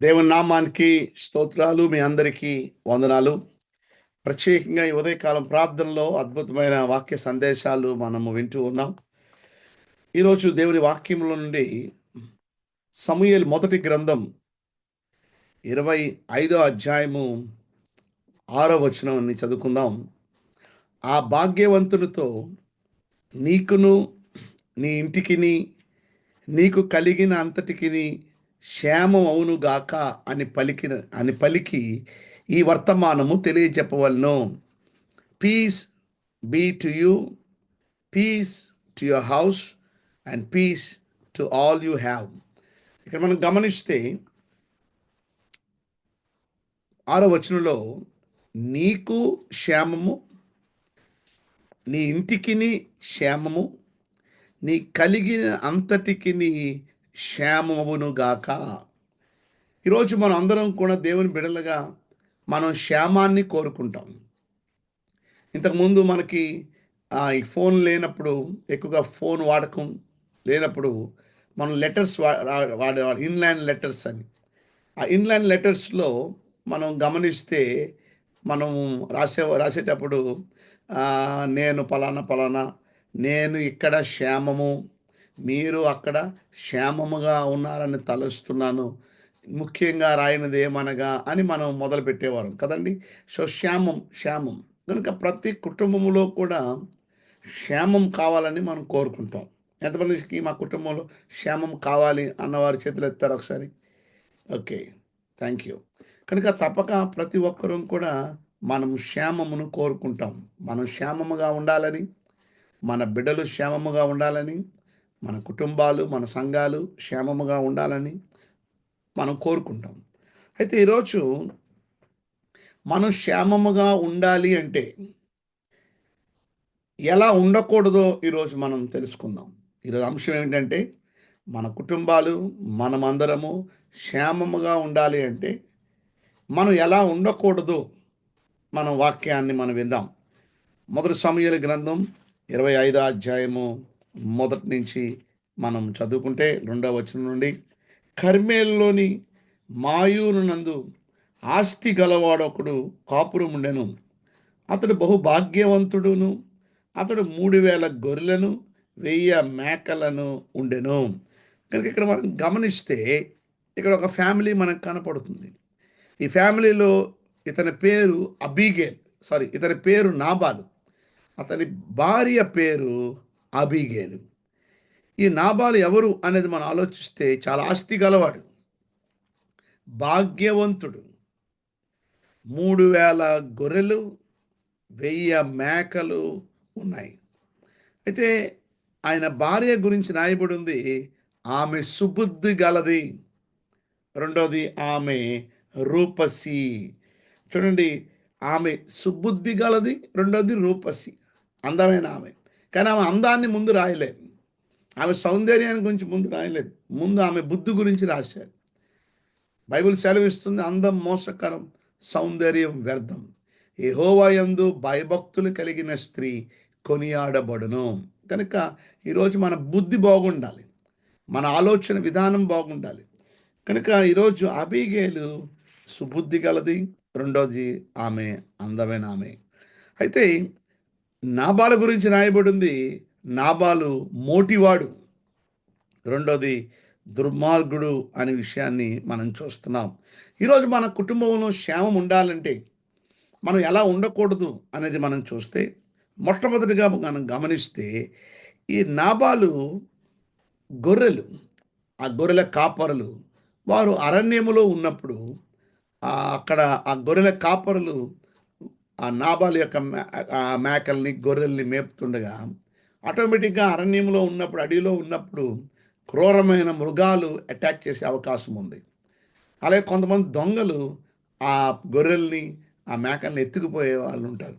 దేవుని నామానికి స్తోత్రాలు. మీ అందరికీ వందనాలు. ప్రత్యేకంగా ఈ ఉదయకాలం ప్రార్థనలో అద్భుతమైన వాక్య సందేశాలు మనము వింటూ ఉన్నాం. ఈరోజు దేవుని వాక్యంలో నుండి సమూయేలు మొదటి గ్రంథం 25వ అధ్యాయము 6వ వచనాన్ని చదువుకుందాం. ఆ భాగ్యవంతునితో నీకును నీ ఇంటికిని నీకు కలిగిన అంతటికిని క్షేమం అవునుగాక అని పలికి ఈ వర్తమానము తెలియజెప్పవలను. Peace be to you, peace to your house and peace to all you have. ఇక్కడ మనం గమనిస్తే 6వ వచనంలో నీకు క్షేమము, నీ ఇంటికిని క్షేమము, నీ కలిగిన అంతటికిని క్షేమమునుగాక. ఈరోజు మనం అందరం కూడా దేవుని బిడ్డలుగా మనం క్షేమాన్ని కోరుకుంటాం. ఇంతకుముందు మనకి ఈ ఫోన్ లేనప్పుడు, ఎక్కువగా ఫోన్ వాడకం లేనప్పుడు మనం లెటర్స్ వాడేవాడు, ఇన్లాండ్ లెటర్స్ అని. ఆ ఇన్లాండ్ లెటర్స్లో మనం గమనిస్తే మనం రాసేటప్పుడు నేను పలానా పలానా, నేను ఇక్కడ క్షేమము, మీరు అక్కడ క్షేమముగా ఉన్నారని తలుస్తున్నాను, ముఖ్యంగా రాయినది ఏమనగా అని మనం మొదలు పెట్టేవారం కదండి. సో క్షేమం కనుక ప్రతి కుటుంబంలో కూడా క్షేమం కావాలని మనం కోరుకుంటాం. ఎంతమందికి మా కుటుంబంలో క్షేమం కావాలి అన్నవారి చేతులు ఎత్తారు ఒకసారి? Okay, thank you. కనుక తప్పక ప్రతి ఒక్కరూ కూడా మనం క్షేమమును కోరుకుంటాం. మనం క్షేమముగా ఉండాలని, మన బిడ్డలు క్షేమముగా ఉండాలని, మన కుటుంబాలు, మన సంఘాలు క్షేమముగా ఉండాలని మనం కోరుకుంటాం. అయితే ఈరోజు మనం క్షేమముగా ఉండాలి అంటే ఎలా ఉండకూడదో ఈరోజు మనం తెలుసుకుందాం. ఈరోజు అంశం ఏమిటంటే, మన కుటుంబాలు, మనమందరము క్షేమముగా ఉండాలి అంటే మనం ఎలా ఉండకూడదు, మన వాక్యాన్ని మనం విందాం. మొదటి సమూయేలు గ్రంథం 25వ అధ్యాయము మొదటి నుంచి మనం చదువుకుంటే 2వ వచనం నుండి, కర్మేలులోని మాయూరునందు ఆస్తి గలవాడొకడు కాపురముండెను. అతడు బహుభాగ్యవంతుడును. అతడు 3000 గొర్రెలను 1000 మేకలను ఉండెను. కనుక ఇక్కడ మనం గమనిస్తే ఇక్కడ ఒక ఫ్యామిలీ మనకు కనపడుతుంది. ఈ ఫ్యామిలీలో ఇతని పేరు నాబాలు, అతని భార్య పేరు అబీగేలు. ఈ నాబాలు ఎవరు అనేది మనం ఆలోచిస్తే చాలా ఆస్తి గలవాడు, భాగ్యవంతుడు, 3000 గొర్రెలు 1000 మేకలు ఉన్నాయి. అయితే ఆయన భార్య గురించి రాయబడి ఉంది, ఆమె సుబుద్ధి గలది. రెండోది, ఆమె రూపసి. చూడండి, ఆమె సుబుద్ధి గలది, రెండోది రూపసి, అందమైన ఆమె. కానీ ఆమె అందాన్ని ముందు రాయలేదు, ఆమె సౌందర్యాన్ని గురించి ముందు రాయలేదు, ముందు ఆమె బుద్ధి గురించి రాశారు. బైబిల్ సెలవిస్తుంది, అందం మోసకరం, సౌందర్యం వ్యర్థం, యెహోవా యందు భయభక్తులు కలిగిన స్త్రీ కొనియాడబడును. కనుక ఈరోజు మన బుద్ధి బాగుండాలి, మన ఆలోచన విధానం బాగుండాలి. కనుక ఈరోజు అబీగేలు సుబుద్ధి గలది, రెండోది ఆమె అందమైన ఆమె. అయితే నాబాలు గురించి రాయబడింది, నాబాలు మోటివాడు, రెండోది దుర్మార్గుడు అనే విషయాన్ని మనం చూస్తున్నాం. ఈరోజు మన కుటుంబంలో క్షేమం ఉండాలంటే మనం ఎలా ఉండకూడదు అనేది మనం చూస్తే, మొట్టమొదటిగా మనం గమనిస్తే ఈ నాబాలు ఆ గొర్రెల కాపరులు, వారు అరణ్యములో ఉన్నప్పుడు అక్కడ ఆ గొర్రెల కాపరులు ఆ నాబాలు యొక్క మేకల్ని గొర్రెల్ని మేపుతుండగా ఆటోమేటిక్గా అరణ్యంలో ఉన్నప్పుడు, అడవిలో ఉన్నప్పుడు క్రూరమైన మృగాలు అటాక్ చేసే అవకాశం ఉంది. అలాగే కొంతమంది దొంగలు ఆ గొర్రెల్ని ఆ మేకల్ని ఎత్తుకుపోయే వాళ్ళు ఉంటారు.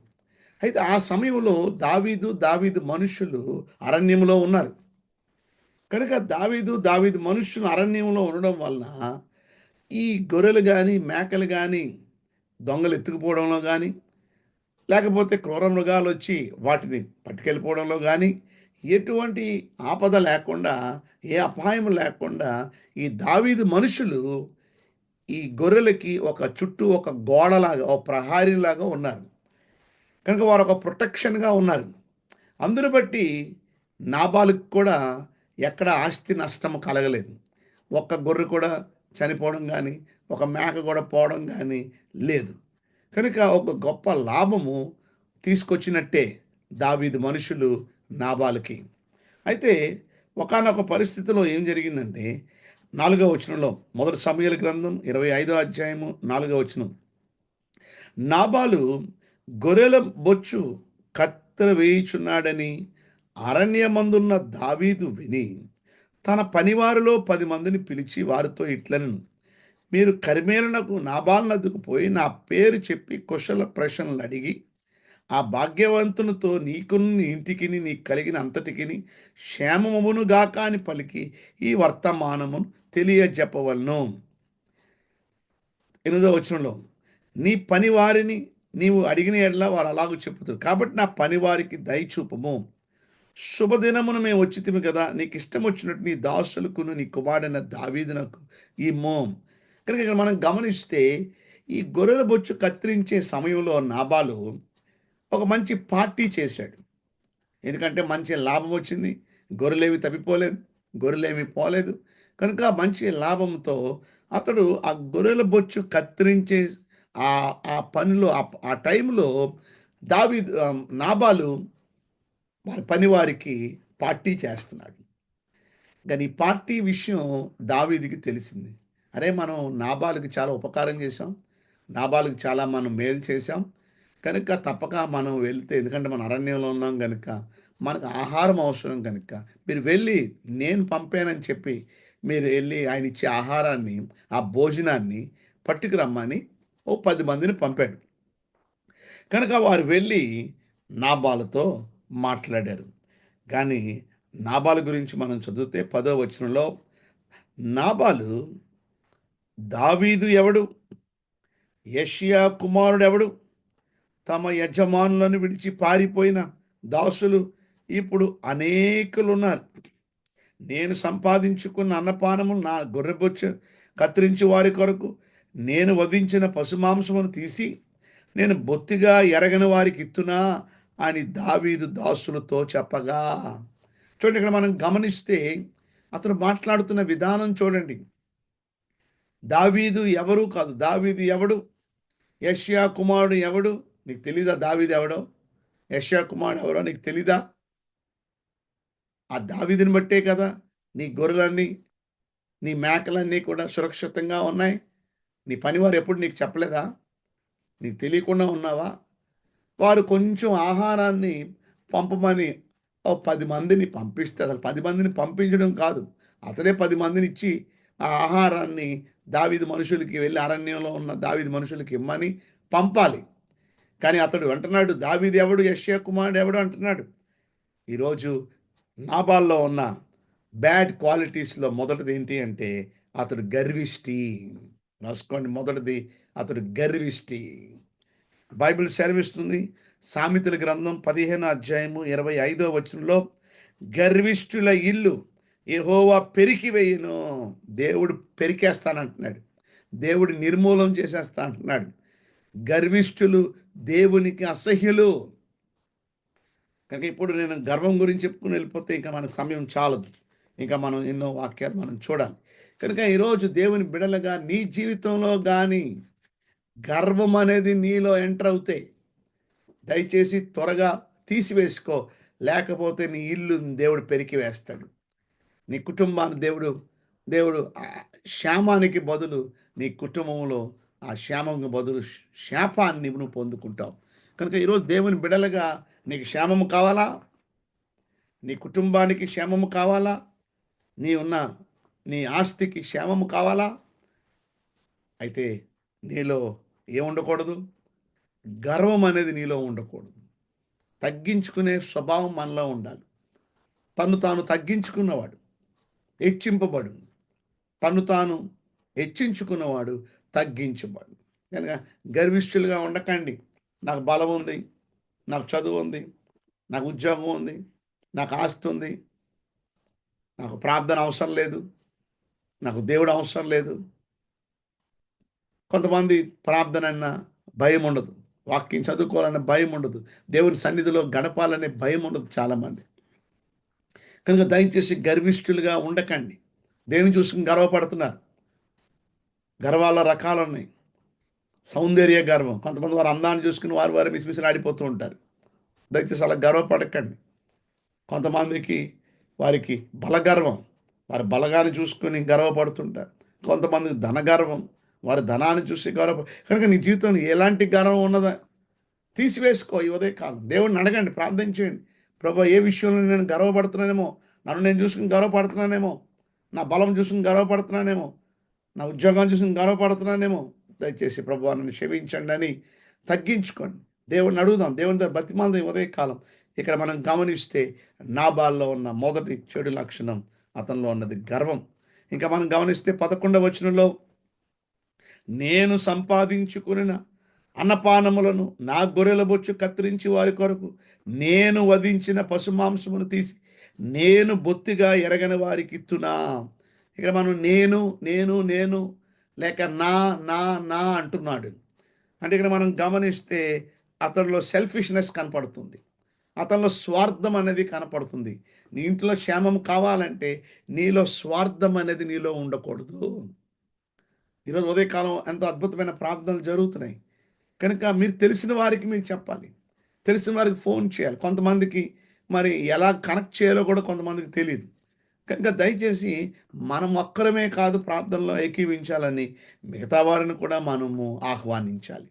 అయితే ఆ సమయంలో దావీదు మనుషులు అరణ్యంలో ఉన్నారు. కనుక దావీదు మనుషులు అరణ్యంలో ఉండడం వలన ఈ గొర్రెలు కానీ, మేకలు కానీ దొంగలు ఎత్తుకుపోవడంలో కానీ, లేకపోతే క్రూర మృగాలు వచ్చి వాటిని పట్టుకెళ్ళిపోవడంలో కానీ ఎటువంటి ఆపద లేకుండా, ఏ అపాయం లేకుండా ఈ దావీదు మనుషులు ఈ గొర్రెలకి చుట్టూ ఒక గోడలాగా, ఒక ప్రహారీలాగా ఉన్నారు. కనుక వారు ఒక ప్రొటెక్షన్‌గా ఉన్నారు. అందును బట్టి నాబాలుకి కూడా ఎక్కడ ఆస్తి నష్టం కలగలేదు. ఒక్క గొర్రె కూడా చనిపోవడం గానీ, ఒక మేక కూడా పోవడం గానీ లేదు. కనుక ఒక గొప్ప లాభము తీసుకొచ్చినట్టే దావీదు మనుషులు నాబాలుకి. అయితే ఒకానొక పరిస్థితిలో ఏం జరిగిందంటే, 4వ వచనంలో, మొదటి సమూయేలు గ్రంథం 25వ అధ్యాయము 4వ వచనం. నాబాలు గొర్రెల బొచ్చు కత్తెర వేయుచున్నాడని అరణ్యమందున్న దావీదు విని, తన పనివారిలో 10 మందిని పిలిచి వారితో ఇట్లనెను, మీరు కర్మెలునకు నాబాలునద్దకు పోయి నా పేరు చెప్పి కుశల ప్రశ్నలు అడిగి, ఆ భాగ్యవంతునితో నీకును నీ ఇంటికిని నీకు కలిగిన అంతటికిని క్షేమమును గాక అని పలికి ఈ వర్తమానమును తెలియజెప్పవలెను. 8వ వచనంలో, నీ పనివారిని నీవు అడిగిన యెడల వారు అలాగు చెప్పుదురు. కాబట్టి నా పనివారికి దయ చూపుము. శుభదినమున మేము వచ్చితిమి కదా! నీకిష్టం వచ్చినట్టు నీ దాసులకును నీ కుమారుడైన దావీదునకు ఇమ్ము. కనుక ఇక్కడ మనం గమనిస్తే ఈ గొర్రెల బొచ్చు కత్తిరించే సమయంలో నాబాలు ఒక మంచి పార్టీ చేశాడు. ఎందుకంటే మంచి లాభం వచ్చింది. గొర్రెలేమి తప్పిపోలేదు. గొర్రెలేమి పోలేదు. కనుక మంచి లాభంతో అతడు ఆ గొర్రెల బొచ్చు కత్తిరించే ఆ పనిలో ఆ టైంలో నాబాలు వారి పనివారికి పార్టీ చేస్తున్నాడు. కానీ ఈ పార్టీ విషయం దావీదుకి తెలిసింది. అరే! మనం నాబాలుకి చాలా ఉపకారం చేశాం. నాబాలుకి చాలా మనం మేలు చేశాం. కనుక తప్పక మనం వెళ్తే, ఎందుకంటే మనం అరణ్యంలో ఉన్నాం గనుక, మనకు ఆహారం అవసరం గనుక, మీరు వెళ్ళి నేను పంపానని చెప్పి మీరు ఎళ్లి ఆయన ఇచ్చే ఆహారాన్ని, ఆ భోజనాన్ని పట్టుకురమ్మని ఓ 10 మందిని పంపాడు. కనుక వారు వెళ్ళి నాబాలుతో మాట్లాడారు. కానీ నాబాలు గురించి మనం చదివితే 10వ వచనంలో, నాబాలు దావీదు ఎవడు? యెషయా కుమారుడెవడు? తమ యజమానులను విడిచి పారిపోయిన దాసులు ఇప్పుడు అనేకులున్నారు. నేను సంపాదించుకున్న అన్నపానములు నా గొర్రెబొచ్చు కత్తిరించి వారి కొరకు నేను వధించిన పశుమాంసమును తీసి నేను బొత్తిగా ఎరగని వారికి ఇత్తునా అని దావీదు దాసులతో చెప్పగా. చూడండి, ఇక్కడ మనం గమనిస్తే అతను మాట్లాడుతున్న విధానం చూడండి. దావీదు ఎవరు కాదు. దావీదు ఎవడు? యెషయా కుమారుడు ఎవడు? నీకు తెలీదా దావీదు ఎవడో? యెషయా కుమారుడు ఎవరో నీకు తెలీదా? ఆ దావీదుని బట్టే కదా నీ గొర్రెలన్నీ, నీ మేకలన్నీ కూడా సురక్షితంగా ఉన్నాయి. నీ పనివారు ఎప్పుడు నీకు చెప్పలేదా? నీకు తెలియకుండా ఉన్నావా? వారు కొంచెం ఆహారాన్ని పంపమని ఓ 10 మందిని పంపిస్తే, అసలు 10 మందిని పంపించడం కాదు. అతడే 10 మందినిచ్చి ఆ ఆహారాన్ని దావీదు మనుషులకి, వెళ్ళి అరణ్యంలో ఉన్న దావీదు మనుషులకి ఇమ్మని పంపాలి. కానీ అతడు అంటున్నాడు, దావీదు ఎవడు? యెషయా కుమారుడు ఎవడు అంటున్నాడు. ఈరోజు నాబాల్లో ఉన్న బ్యాడ్ క్వాలిటీస్‌లో మొదటిది ఏంటి అంటే అతడు గర్విష్టి. రాసుకోండి, మొదటిది అతడు గర్విష్టి. బైబిల్ సెలవిస్తుంది. సామెతల గ్రంథం 15వ అధ్యాయము 25వ వచనంలో, గర్విష్ఠుల ఇల్లు యెహోవా పెరికివేయును. దేవుడు పెరికేస్తానంటున్నాడు. దేవుడు నిర్మూలం చేసేస్తా అంటున్నాడు. గర్విష్ఠులు దేవునికి అసహ్యులు. కనుక ఇప్పుడు నేను గర్వం గురించి చెప్పుకుని వెళ్ళిపోతే ఇంకా మనకు సమయం చాలదు. ఇంకా మనం ఎన్నో వాక్యాలు మనం చూడాలి. కనుక ఈరోజు దేవుని బిడలుగా నీ జీవితంలో కానీ గర్వం అనేది నీలో ఎంటర్ అవుతే దయచేసి త్వరగా తీసివేసుకో. లేకపోతే నీ ఇల్లు దేవుడు పెరికి వేస్తాడు. నీ కుటుంబాన్ని దేవుడు దేవుడు క్షేమానికి బదులు నీ కుటుంబంలో ఆ క్షేమంకి బదులు శాపాన్ని నువ్వు పొందుకుంటావు. కనుక ఈరోజు దేవుని బిడలుగా నీకు క్షేమము కావాలా? నీ కుటుంబానికి క్షేమము కావాలా? నీ ఆస్తికి క్షేమము కావాలా? అయితే నీలో ఏముండకూడదు? గర్వం అనేది నీలో ఉండకూడదు. తగ్గించుకునే స్వభావం మనలో ఉండాలి. తను తాను తగ్గించుకున్నవాడు హెచ్చింపబడు. తను తాను హెచ్చించుకున్నవాడు తగ్గించబడు. కనుక గర్విష్ఠులుగా ఉండకండి. నాకు బలం ఉంది, నాకు చదువు ఉంది, నాకు ఉద్యోగం ఉంది, నాకు ఆస్తి ఉంది, నాకు ప్రార్థన అవసరం లేదు, నాకు దేవుడు అవసరం లేదు. కొంతమంది ప్రార్థన అన్న భయం ఉండదు, వాక్యం చదువుకోవాలనే భయం ఉండదు, దేవుని సన్నిధిలో గడపాలనే భయం ఉండదు చాలామంది. కనుక దయచేసి గర్విష్ఠులుగా ఉండకండి. దేవుని చూసుకుని గర్వపడుతున్నారు. గర్వాల రకాలు ఉన్నాయి. సౌందర్య గర్వం, కొంతమంది వారి అందాన్ని చూసుకుని వారు మిసిమిసిలాడిపోతూ ఉంటారు. దయచేసి అలా గర్వపడకండి. కొంతమందికి వారికి బలగర్వం, వారి బలగాన్ని చూసుకొని గర్వపడుతుంటారు. కొంతమందికి ధనగర్వం, వారి ధనాన్ని చూసి కనుక నీ జీవితంలో ఎలాంటి గర్వం ఉన్నదా తీసివేసుకో ఈ ఉదయకాలం. దేవుడిని అడగండి, ప్రార్థన చేయండి. ప్రభా, ఏ విషయంలో నేను గర్వపడుతున్నానేమో, నన్ను నేను చూసుకుని గర్వపడుతున్నానేమో, నా బలం చూసుకుని గర్వపడుతున్నానేమో, నా ఉద్యోగాన్ని చూసుకుని గర్వపడుతున్నానేమో, దయచేసి ప్రభువా నన్ను క్షమించండి అని తగ్గించుకోండి. దేవుడిని అడుగుదాం, దేవుని దగ్గర బతిమాలది ఉదయకాలం. ఇక్కడ మనం గమనిస్తే నాబాల్లో ఉన్న మొదటి చెడు లక్షణం, అతనిలో ఉన్నది గర్వం. ఇంకా మనం గమనిస్తే 11వ వచనంలో, నేను సంపాదించుకున్న అన్నపానములను నా గొర్రెల బొచ్చు కత్తిరించి వారి కొరకు నేను వధించిన పశుమాంసమును తీసి నేను బొత్తిగా ఎరగని వారికి ఇత్తునా. ఇక్కడ మనం నేను నేను నేను లేక నా నా నా అంటున్నాడు. అంటే ఇక్కడ మనం గమనిస్తే అతనిలో సెల్ఫిష్నెస్ కనపడుతుంది, అతనిలో స్వార్థం అనేది కనపడుతుంది. నీ ఇంట్లో క్షేమం కావాలంటే నీలో స్వార్థం అనేది నీలో ఉండకూడదు. ఈరోజు ఉదయకాలం ఎంతో అద్భుతమైన ప్రార్థనలు జరుగుతున్నాయి. కనుక మీరు తెలిసిన వారికి మీరు చెప్పాలి, తెలిసిన వారికి ఫోన్ చేయాలి. కొంతమందికి మరి ఎలా కనెక్ట్ చేయాలో కూడా కొంతమందికి తెలియదు. కనుక దయచేసి మనం ఒక్కరమే కాదు ప్రార్థనలో ఏకీవించాలని, మిగతా వారిని కూడా మనము ఆహ్వానించాలి.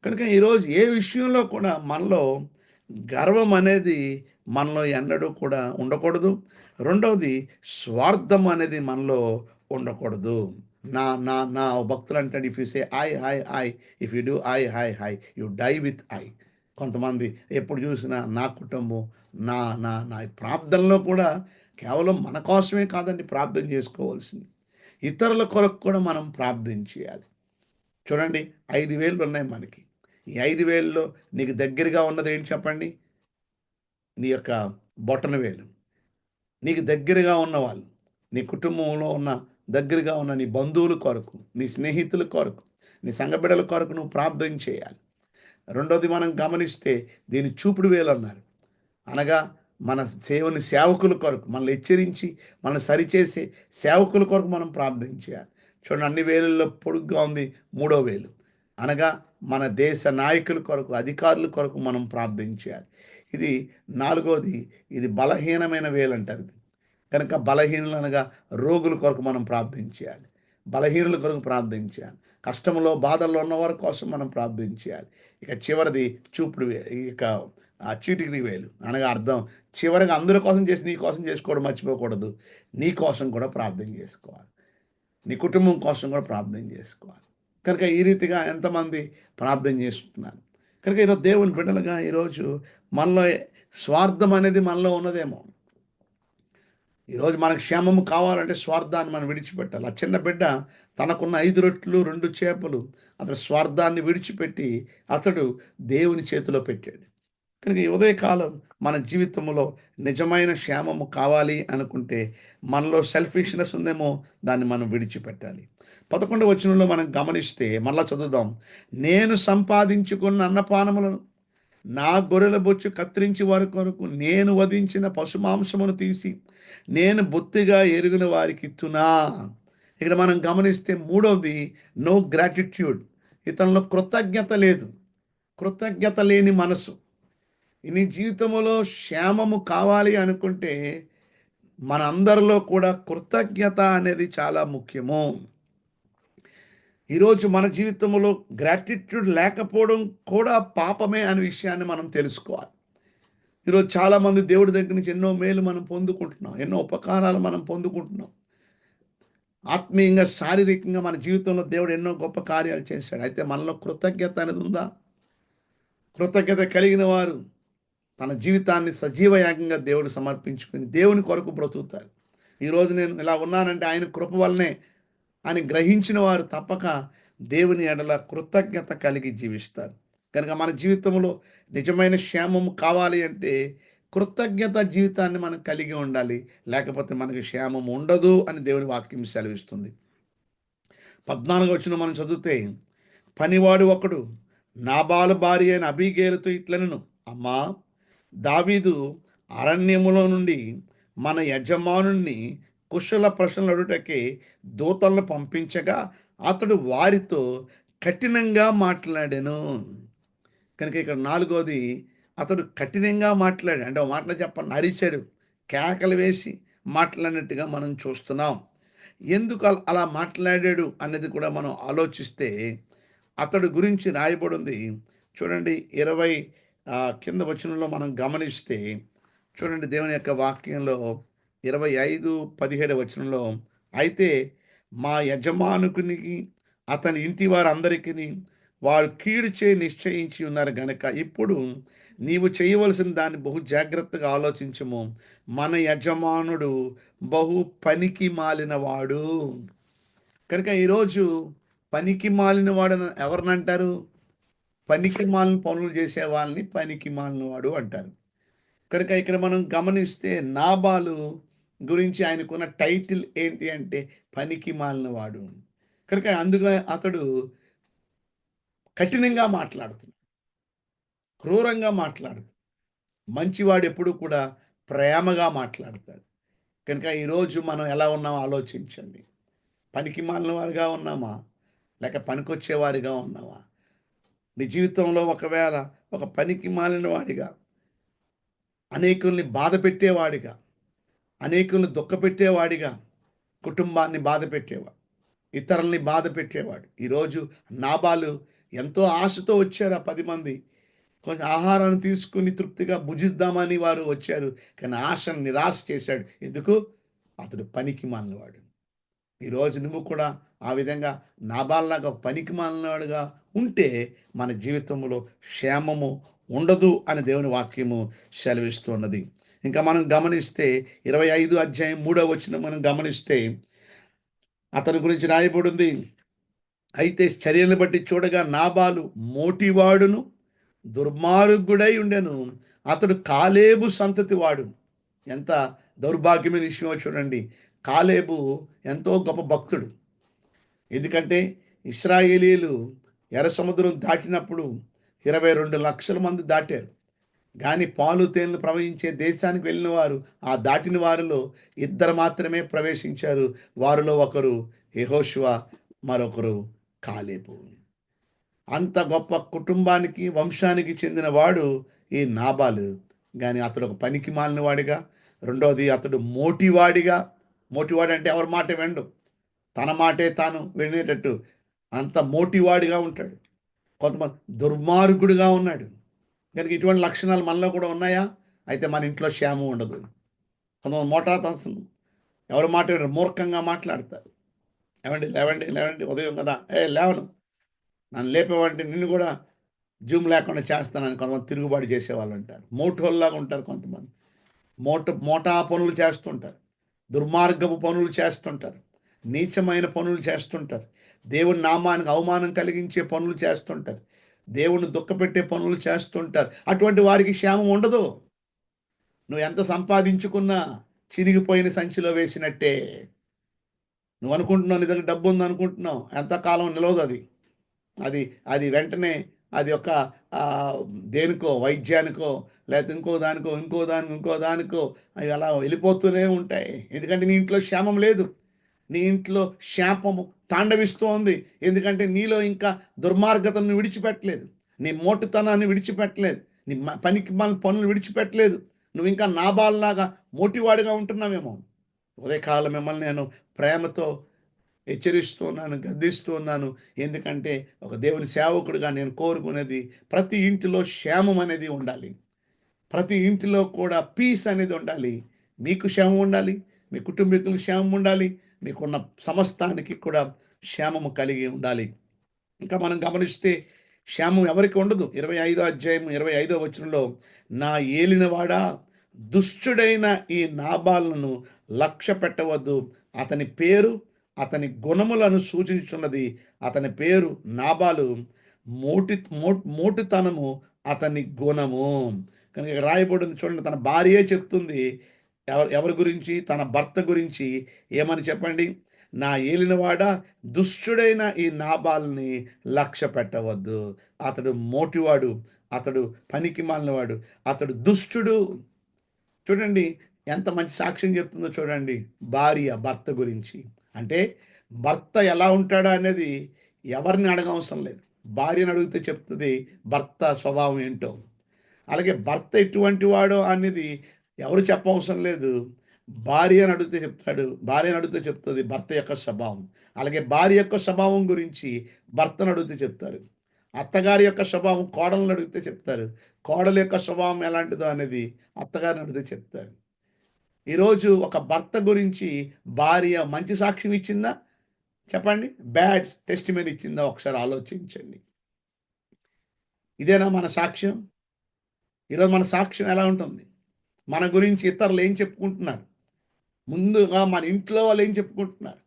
కనుక ఈరోజు ఏ విషయంలో కూడా మనలో గర్వం అనేది మనలో ఎన్నడూ కూడా ఉండకూడదు. రెండవది, స్వార్థం అనేది మనలో ఉండకూడదు. నా నా నా భక్తులు అంటాడు, if you say I, if you do I, you die with I. కొంతమంది ఎప్పుడు చూసినా నా కుటుంబం, నా నా నా ప్రార్థనలో కూడా కేవలం మన కోసమే కాదండి ప్రార్థన చేసుకోవాల్సింది, ఇతరుల కొరకు కూడా మనం ప్రార్థన చేయాలి. చూడండి, 5,000 ఉన్నాయి మనకి. ఈ 5,000లో నీకు దగ్గరగా ఉన్నది ఏంటి చెప్పండి? నీ యొక్క బొటన వేలు. నీకు దగ్గరగా ఉన్నవాళ్ళు, నీ కుటుంబంలో ఉన్న దగ్గరగా ఉన్న నీ బంధువుల కొరకు, నీ స్నేహితుల కొరకు, నీ సంఘ బిడ్డల కొరకు నువ్వు ప్రార్థన చేయాలి. రెండోది మనం గమనిస్తే దీన్ని చూపుడు వేలు అన్నారు. అనగా మన దేవుని సేవకుల కొరకు, మనల్ని హెచ్చరించి మనల్ని సరిచేసే సేవకుల కొరకు మనం ప్రార్థన చేయాలి. చూడండి, అన్ని వేలుల్లో పొడుగ్గా ఉంది మూడో వేలు. అనగా మన దేశ నాయకుల కొరకు, అధికారుల కొరకు మనం ప్రార్థన చేయాలి. ఇది నాలుగోది, ఇది బలహీనమైన వేలు అంటారు. కనుక బలహీనులు అనగా రోగుల కొరకు మనం ప్రార్థన చేయాలి, బలహీనుల కొరకు ప్రార్థన చేయాలి, కష్టంలో బాధల్లో ఉన్నవారి కోసం మనం ప్రార్థన చేయాలి. ఇక చివరిది చూపుడు ఇక ఆ చీటికి వేలు అనగా అర్థం, చివరిగా అందరి కోసం చేసి నీ కోసం చేసుకోవడం మర్చిపోకూడదు. నీ కోసం కూడా ప్రార్థన చేసుకోవాలి, నీ కుటుంబం కోసం కూడా ప్రార్థన చేసుకోవాలి. కనుక ఈ రీతిగా ఎంతమంది ప్రార్థన చేస్తున్నారు. కనుక ఈరోజు దేవుని బిడ్డలుగా ఈరోజు మనలో స్వార్థం అనేది మనలో ఉన్నదేమో. ఈరోజు మనకు క్షేమము కావాలంటే స్వార్థాన్ని మనం విడిచిపెట్టాలి. ఆ చిన్న బిడ్డ తనకున్న 5 రొట్టెలు 2 చేపలు అతడు స్వార్థాన్ని విడిచిపెట్టి అతడు దేవుని చేతిలో పెట్టాడు. కనుక ఈ ఉదయకాలం మన జీవితంలో నిజమైన క్షేమము కావాలి అనుకుంటే మనలో సెల్ఫిష్నెస్ ఉందేమో, దాన్ని మనం విడిచిపెట్టాలి. 11వ వచనంలో మనం గమనిస్తే మళ్ళా చదువుదాం. నేను సంపాదించుకున్న అన్నపానములను నా గొర్రెల బొచ్చు కత్తిరించి వారి కొరకు నేను వధించిన పశుమాంసమును తీసి నేను బొత్తిగా ఎరిగిన వారికి ఇత్తునా. ఇక్కడ మనం గమనిస్తే మూడవది, నో గ్రాటిట్యూడ్. ఇతనిలో కృతజ్ఞత లేదు, కృతజ్ఞత లేని మనసు. నీ జీవితంలో క్షేమము కావాలి అనుకుంటే మనందరిలో కూడా కృతజ్ఞత అనేది చాలా ముఖ్యము. ఈరోజు మన జీవితంలో గ్రాటిట్యూడ్ లేకపోవడం కూడా పాపమే అనే విషయాన్ని మనం తెలుసుకోవాలి. ఈరోజు చాలామంది దేవుడి దగ్గర నుంచి ఎన్నో మేలు మనం పొందుకుంటున్నాం, ఎన్నో ఉపకారాలు మనం పొందుకుంటున్నాం. ఆత్మీయంగా, శారీరకంగా మన జీవితంలో దేవుడు ఎన్నో గొప్ప కార్యాలు చేశాడు. అయితే మనలో కృతజ్ఞత అనేది ఉందా? కృతజ్ఞత కలిగిన వారు తన జీవితాన్ని సజీవయాగంగా దేవుడు సమర్పించుకుని దేవుని కొరకు బ్రతుకుతారు. ఈరోజు నేను ఇలా ఉన్నానంటే ఆయన కృప వల్లనే అని గ్రహించిన వారు తప్పక దేవుని ఎడల కృతజ్ఞత కలిగి జీవిస్తారు. కనుక మన జీవితంలో నిజమైన క్షేమము కావాలి అంటే కృతజ్ఞత జీవితాన్ని మనం కలిగి ఉండాలి. లేకపోతే మనకి క్షేమం ఉండదు అని దేవుని వాక్యం సెలవిస్తుంది. 14వ వచనం మనం చదివితే, పనివాడు ఒకడు నాబాలు భార్య అయిన అబీగేలుతో ఇట్లనెను, అమ్మా, దావీదు అరణ్యములో నుండి మన యజమానుణ్ణి కుశల ప్రశ్నలు అడుగుటకే దూతలను పంపించగా అతడు వారితో కఠినంగా మాట్లాడాను. కనుక ఇక్కడ నాలుగోది, అతడు కఠినంగా మాట్లాడాడు. అంటే ఒక మాటలో చెప్పండి, అరిచాడు, కేకలు వేసి మాట్లాడినట్టుగా మనం చూస్తున్నాం. ఎందుకు అలా మాట్లాడాడు అనేది కూడా మనం ఆలోచిస్తే అతడు గురించి రాయబడింది. చూడండి 20 కింద వచనంలో మనం గమనిస్తే, చూడండి దేవుని యొక్క వాక్యంలో 25:17 వచనంలో, అయితే మా యజమానుకునికి అతని ఇంటి వారందరికీ వారు కీడు చేయి నిశ్చయించి ఉన్నారు గనక ఇప్పుడు నీవు చేయవలసిన దాన్ని బహు జాగ్రత్తగా ఆలోచించము. మన యజమానుడు బహు పనికి మాలినవాడు. కనుక ఈరోజు పనికి మాలిన వాడు ఎవరినంటారు? పనికి మాలిన పనులు చేసే వాళ్ళని పనికి మాలినవాడు అంటారు. కనుక ఇక్కడ మనం గమనిస్తే నాబాలు గురించి ఆయనకున్న టైటిల్ ఏంటి అంటే పనికి మాలినవాడు. కనుక అందుగా అతడు కఠినంగా మాట్లాడుతున్నాడు, క్రూరంగా మాట్లాడుతాడు. మంచివాడు ఎప్పుడు కూడా ప్రేమగా మాట్లాడతాడు. కనుక ఈరోజు మనం ఎలా ఉన్నామో ఆలోచించండి. పనికి మాలిన వారిగా ఉన్నామా? లేక పనికొచ్చేవారిగా ఉన్నామా? నీ జీవితంలో ఒకవేళ ఒక పనికి మాలిన వాడిగా, అనేకుల్ని బాధ పెట్టేవాడిగా, అనేకుల్ని దుఃఖపెట్టేవాడిగా, కుటుంబాన్ని బాధ పెట్టేవాడు, ఇతరుల్ని బాధ పెట్టేవాడు. ఈరోజు నాబాలు ఎంతో ఆశతో వచ్చారు ఆ 10 మంది. కొంచెం ఆహారాన్ని తీసుకుని తృప్తిగా భుజిద్దామని వారు వచ్చారు. కానీ ఆశను నిరాశ చేశాడు. ఎందుకు? అతడు పనికి మాలినవాడు. ఈరోజు నువ్వు కూడా ఆ విధంగా నాబాల్లాగా పనికి మాలినవాడుగా ఉంటే మన జీవితంలో క్షేమము ఉండదు అని దేవుని వాక్యము సెలవిస్తున్నది. ఇంకా మనం గమనిస్తే 25 అధ్యాయం 3వ వచనం మనం గమనిస్తే అతని గురించి రాయబడింది. అయితే చర్యలను బట్టి చూడగా నాబాలు మోటివాడును దుర్మార్గుడై ఉండెను. అతడు కాలేబు సంతతి వాడు. ఎంత దౌర్భాగ్యమైన విషయమో చూడండి. కాలేబు ఎంతో గొప్ప భక్తుడు. ఎందుకంటే ఇశ్రాయేలీయులు ఎర్ర సముద్రం దాటినప్పుడు 22 లక్షల మంది దాటారు. కానీ పాలు తేనెలు ప్రవహించే దేశానికి వెళ్ళిన వారు, ఆ దాటిన వారిలో ఇద్దరు మాత్రమే ప్రవేశించారు. వారిలో ఒకరు యెహోషువ, మరొకరు కాలేబు. అంత గొప్ప కుటుంబానికి, వంశానికి చెందిన వాడు ఈ నాబాలు. కానీ అతడు ఒక పనికి మాలిన వాడిగా, రెండోది అతడు మోటివాడిగా, మోటివాడు అంటే ఎవరి మాట వినడు, తన మాటే తాను వినేటట్టు అంత మోటివాడిగా ఉంటాడు. కొంతమంది దుర్మార్గుడిగా ఉన్నాడు. కనుక ఇటువంటి లక్షణాలు మనలో కూడా ఉన్నాయా? అయితే మన ఇంట్లో క్షేమం ఉండదు. కొంతమంది మోటాతనం, ఎవరి మాట వినరు, మూర్ఖంగా మాట్లాడతారు. లేవండి లేవండి లేవండి, ఉదయం కదా, లేవను, నన్ను లేపేవాడిని నిన్ను కూడా జూమ్ లేకుండా చేస్తానని కొంతమంది తిరుగుబాటు చేసేవాళ్ళు ఉంటారు. మోటోల్లాగా ఉంటారు కొంతమంది. మోటా పనులు చేస్తుంటారు, దుర్మార్గపు పనులు చేస్తుంటారు, నీచమైన పనులు చేస్తుంటారు, దేవుని నామానికి అవమానం కలిగించే పనులు చేస్తుంటారు, దేవుని దుఃఖపెట్టే పనులు చేస్తుంటారు. అటువంటి వారికి క్షేమం ఉండదు. నువ్వు ఎంత సంపాదించుకున్నా చినిగిపోయిన సంచిలో వేసినట్టే. నువ్వు అనుకుంటున్నావు నీ దగ్గర డబ్బు ఉంది అనుకుంటున్నావు, ఎంతకాలం నిలవదు అది. అది అది వెంటనే అది ఒక దేనికో, వైద్యానికో, లేకపోతే ఇంకో దానికో అవి అలా వెళ్ళిపోతూనే ఉంటాయి. ఎందుకంటే నీ ఇంట్లో క్షేమం లేదు. నీ ఇంట్లో శాపము తాండవిస్తోంది. ఎందుకంటే నీలో ఇంకా దుర్మార్గతను విడిచిపెట్టలేదు, నీ మోటుతనాన్ని విడిచిపెట్టలేదు, నీ పనికి మన పనులు విడిచిపెట్టలేదు. నువ్వు ఇంకా నాబాల్లాగా మోటివాడిగా ఉంటున్నావేమో. ఉదయకాలం మిమ్మల్ని నేను ప్రేమతో హెచ్చరిస్తున్నాను, గద్దిస్తున్నాను. ఎందుకంటే ఒక దేవుని సేవకుడిగా నేను కోరుకునేది ప్రతి ఇంటిలో క్షేమం అనేది ఉండాలి. ప్రతి ఇంటిలో కూడా పీస్ అనేది ఉండాలి. మీకు క్షేమం ఉండాలి, మీ కుటుంబీకులకు క్షేమం ఉండాలి, మీకున్న సమస్తానికి కూడా క్షేమము కలిగి ఉండాలి. ఇంకా మనం గమనిస్తే క్షేమం ఎవరికి ఉండదు. 25వ అధ్యాయం 25వ వచనంలో, నా ఏలినవాడా, దుష్టుడైన ఈ నాబాలను లక్ష్య పెట్టవద్దు. అతని పేరు అతని గుణములను సూచించున్నది. అతని పేరు నాబాలు, మోటుతనము అతని గుణము. కనుక ఇక్కడ రాయబడింది చూడండి, తన భార్యే చెప్తుంది. ఎవరి గురించి? తన భర్త గురించి. ఏమని చెప్పండి? నా ఏలినవాడా, దుష్టుడైన ఈ నాబాల్ని లక్ష్య పెట్టవద్దు. అతడు మోటివాడు, అతడు పనికిమాలినవాడు, అతడు దుష్టుడు. చూడండి ఎంత మంచి సాక్ష్యం చెప్తుందో చూడండి. భార్య భర్త గురించి. అంటే భర్త ఎలా ఉంటాడా అనేది ఎవరిని అడగవసరం లేదు. భార్యను అడిగితే చెప్తుంది భర్త స్వభావం ఏంటో. అలాగే భర్త ఎటువంటి వాడో అనేది ఎవరు చెప్పవసరం లేదు. భార్యని అడిగితే చెప్తాడు. భార్యని అడిగితే చెప్తుంది భర్త యొక్క స్వభావం. అలాగే భార్య యొక్క స్వభావం గురించి భర్తను అడిగితే చెప్తారు. అత్తగారి యొక్క స్వభావం కోడలను అడిగితే చెప్తారు. కోడల యొక్క స్వభావం ఎలాంటిదో అనేది అత్తగారిని అడిగితే చెప్తారు. ఈరోజు ఒక భర్త గురించి భార్య మంచి సాక్ష్యం ఇచ్చిందా? చెప్పండి. బ్యాడ్ టెస్టిమనీ ఇచ్చిందా? ఒకసారి ఆలోచించండి. ఇదేనా మన సాక్ష్యం? ఈరోజు మన సాక్ష్యం ఎలా ఉంటుంది? మన గురించి ఇతరులు ఏం చెప్పుకుంటున్నారు? ముందుగా మన ఇంట్లో వాళ్ళు ఏం చెప్పుకుంటున్నారు?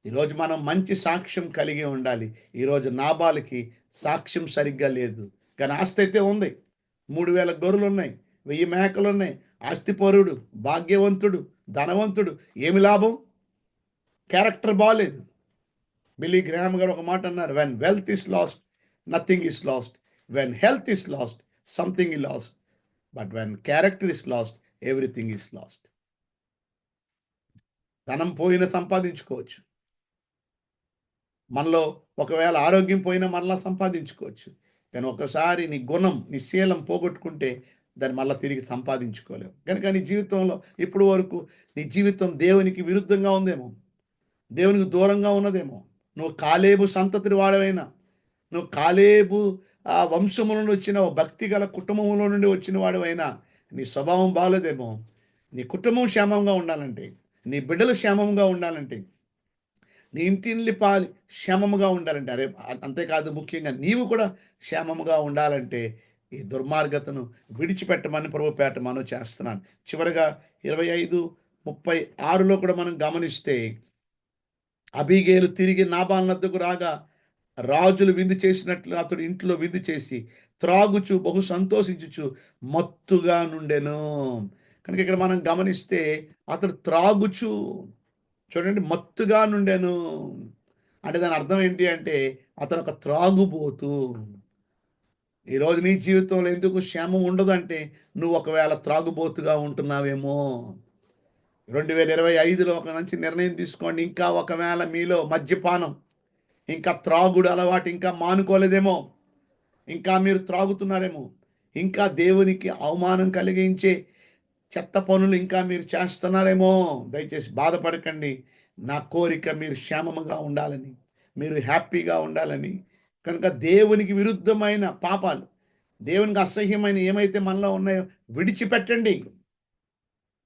ఈరోజు మనం మంచి సాక్ష్యం కలిగి ఉండాలి. ఈరోజు నాబాలుకి సాక్ష్యం సరిగ్గా లేదు. కానీ ఆస్తి అయితే ఉంది. 3000 గొర్రెలు ఉన్నాయి, 1000 మేకలు ఉన్నాయి. ఆస్తిపరుడు, భాగ్యవంతుడు, ధనవంతుడు. ఏమి లాభం? క్యారెక్టర్ బాలేదు. బిల్లీ గ్రాహం గారు ఒక మాట అన్నారు, when wealth is lost nothing is last, when health is lost something is last, but when character is lost everything is last. ధనం పోయినా సంపాదించుకోవచ్చు. మనలో ఒకవేళ ఆరోగ్యం పోయినా మరలా సంపాదించుకోవచ్చు. కానీ ఒకసారి నీ గుణం, నీ శీలం పోగొట్టుకుంటే దాన్ని మళ్ళీ తిరిగి సంపాదించుకోలేవు. కనుక నీ జీవితంలో ఇప్పుడు వరకు నీ జీవితం దేవునికి విరుద్ధంగా ఉందేమో, దేవునికి దూరంగా ఉన్నదేమో. నువ్వు కాలేబు సంతతి వాడవైనా, నువ్వు కాలేబు వంశముల నుండి వచ్చిన భక్తి గల కుటుంబంలో నుండి వచ్చిన వాడవైనా నీ స్వభావం బాగలేదేమో. నీ కుటుంబం క్షేమంగా ఉండాలంటే, నీ బిడ్డలు క్షేమంగా ఉండాలంటే, నీ ఇంటిల్లి పాలి క్షేమముగా ఉండాలంటే, అరే అంతేకాదు ముఖ్యంగా నీవు కూడా క్షేమముగా ఉండాలంటే ఈ దుర్మార్గతను విడిచిపెట్టమని ప్రభు పేట మనం చేస్తున్నాను. చివరగా 25:36లో కూడా మనం గమనిస్తే, అబీగేలు తిరిగి నాబాలు నద్దకు రాగా రాజులు విందు చేసినట్లు అతడు ఇంట్లో విందు చేసి త్రాగుచు బహు సంతోషించుచు మత్తుగా నుండెను. కనుక ఇక్కడ మనం గమనిస్తే అతడు త్రాగుచు, చూడండి, మత్తుగా నుండెను అంటే దాని అర్థం ఏంటి అంటే అతను ఒక త్రాగుబోతు. ఈరోజు నీ జీవితంలో ఎందుకు క్షేమం ఉండదంటే నువ్వు ఒకవేళ త్రాగుబోతుగా ఉంటున్నావేమో. 2025లో ఒక మంచి నిర్ణయం తీసుకోండి. ఇంకా ఒకవేళ మీలో మద్యపానం, ఇంకా త్రాగుడు అలవాటు ఇంకా మానుకోలేదేమో, ఇంకా మీరు త్రాగుతున్నారేమో, ఇంకా దేవునికి అవమానం కలిగించే చెత్త పనులు ఇంకా మీరు చేస్తున్నారేమో. దయచేసి బాధపడకండి. నా కోరిక మీరు క్షేమముగా ఉండాలని, మీరు హ్యాపీగా ఉండాలని. కనుక దేవునికి విరుద్ధమైన పాపాలు, దేవునికి అసహ్యమైన ఏమైతే మనలో ఉన్నాయో విడిచిపెట్టండి.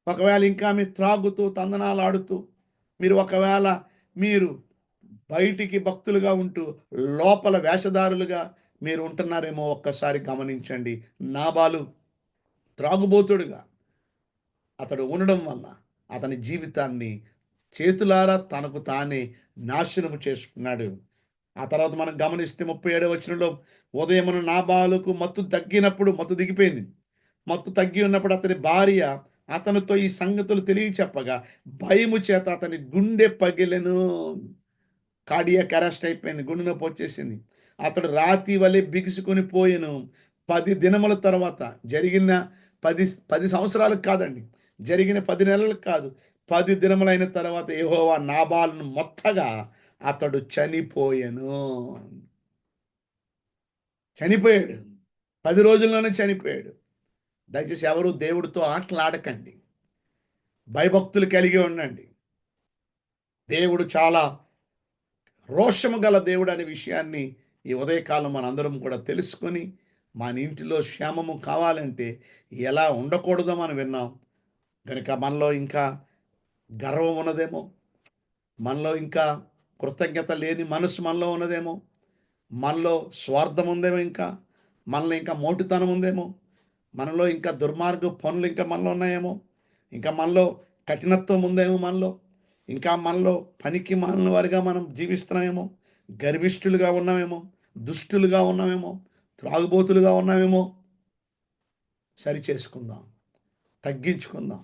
ఒకవేళ ఇంకా మీరు త్రాగుతూ తందనాలు ఆడుతూ ఒకవేళ మీరు బయటికి భక్తులుగా ఉంటూ లోపల వేషధారులుగా మీరు ఉంటున్నారేమో ఒక్కసారి గమనించండి. నాబాలు త్రాగుబోతుడుగా అతడు ఉండడం వల్ల అతని జీవితాన్ని చేతులారా తనకు తానే నాశనము చేసుకున్నాడు. ఆ తర్వాత మనం గమనిస్తే 37వ వచనంలో, ఉదయమున నాబాలుకు మత్తు తగ్గినప్పుడు, మత్తు దిగిపోయింది, మత్తు తగ్గి ఉన్నప్పుడు అతని భార్య అతనితో ఈ సంగతులు తెలియచెప్పగా భయము చేత అతని గుండె పగిలెను. కార్డియాక్ అరెస్ట్ అయిపోయింది, గుండె నొప్పి వచ్చేసింది. అతడు రాతి వలె బిగుసుకొని పోయెను. 10 దినముల తర్వాత జరిగిన 10 సంవత్సరాలకు కాదండి, జరిగిన 10 నెలలకు కాదు, 10 దినములైన తర్వాత యెహోవా నాబాలును మొత్తగా అతడు చనిపోయెను. చనిపోయాడు. 10 రోజుల్లోనే చనిపోయాడు. దయచేసి ఎవరు దేవుడితో ఆటలాడకండి. భయభక్తులు కలిగి ఉండండి. దేవుడు చాలా రోషము గల దేవుడు అనే విషయాన్ని ఈ ఉదయకాలం మనందరం కూడా తెలుసుకొని మన ఇంటిలో క్షేమము కావాలంటే ఎలా ఉండకూడదో మనం విన్నాం. కనుక మనలో ఇంకా గర్వం ఉన్నదేమో, మనలో ఇంకా కృతజ్ఞత లేని మనసు మనలో ఉన్నదేమో, మనలో స్వార్థం ఉందేమో, ఇంకా మనలో ఇంకా మోటుతనం ఉందేమో, మనలో ఇంకా దుర్మార్గ పనులు ఇంకా మనలో ఉన్నాయేమో, ఇంకా మనలో కఠినత్వం ఉందేమో, మనలో ఇంకా మనలో పనికి మాలిన వారిగా మనం జీవిస్తున్నామేమో, గర్విష్ఠులుగా ఉన్నామేమో, దుష్టులుగా ఉన్నామేమో, త్రాగుబోతులుగా ఉన్నామేమో. సరి చేసుకుందాం, తగ్గించుకుందాం,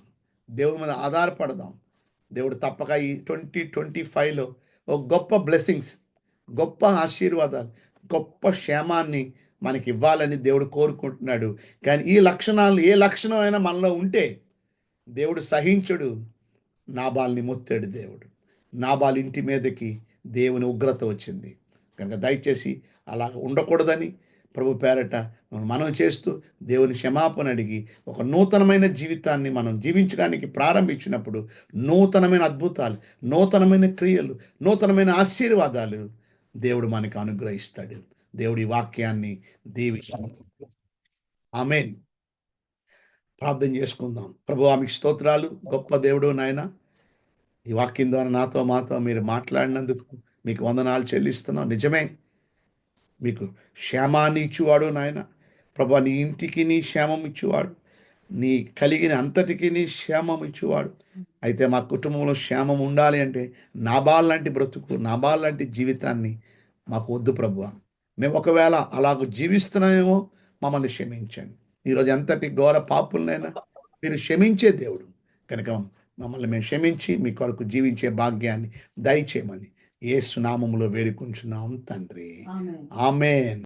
దేవుని మీద ఆధారపడదాం. దేవుడు తప్పక ఈ 2025లో ఒక గొప్ప బ్లెస్సింగ్స్, గొప్ప ఆశీర్వాదాలు, గొప్ప క్షేమాన్ని మనకి ఇవ్వాలని దేవుడు కోరుకుంటున్నాడు. కానీ ఈ లక్షణాలు ఏ లక్షణం అయినా మనలో ఉంటే దేవుడు సహించడు. నాబాల్ని మొత్తాడు దేవుడు. నాబాల్ ఇంటి మీదకి దేవుని ఉగ్రత వచ్చింది. కనుక దయచేసి అలా ఉండకూడదని ప్రభు పేరట మనం చేస్తూ దేవుని క్షమాపణ అడిగి ఒక నూతనమైన జీవితాన్ని మనం జీవించడానికి ప్రారంభించినప్పుడు నూతనమైన అద్భుతాలు, నూతనమైన క్రియలు, నూతనమైన ఆశీర్వాదాలు దేవుడు మనకు అనుగ్రహిస్తాడు. దేవుడి వాక్యాన్ని దీవిస్తాడు. ఆమేన్. ప్రార్థన చేసుకుందాం. ప్రభువా మీకు స్తోత్రాలు. గొప్ప దేవుడు నాయన, ఈ వాక్యం ద్వారా నాతో మాతో మీరు మాట్లాడినందుకు మీకు వందనాలు చెల్లిస్తున్నాం. నిజమే, మీకు క్షేమాన్ని ఇచ్చువాడు నాయన. ప్రభా నీ ఇంటికి నీ క్షేమం ఇచ్చువాడు, నీ కలిగిన అంతటికి నీ క్షేమం ఇచ్చువాడు. అయితే మా కుటుంబంలో క్షేమం ఉండాలి అంటే నాబాల్ లాంటి బ్రతుకు, నాబాల్ లాంటి జీవితాన్ని మాకు వద్దు ప్రభువా. మేము ఒకవేళ అలాగ జీవిస్తున్నామేమో మమ్మల్ని క్షమించండి. ఈరోజు ఎంతటి ఘోర పాపులనైనా మీరు క్షమించే దేవుడు కనుక మమ్మల్ని మేము క్షమించి మీ కొరకు జీవించే భాగ్యాన్ని దయచేయమని యేసు నామములో వేడుకుంటున్నాం తండ్రి. ఆమేన్. ఆమేన్.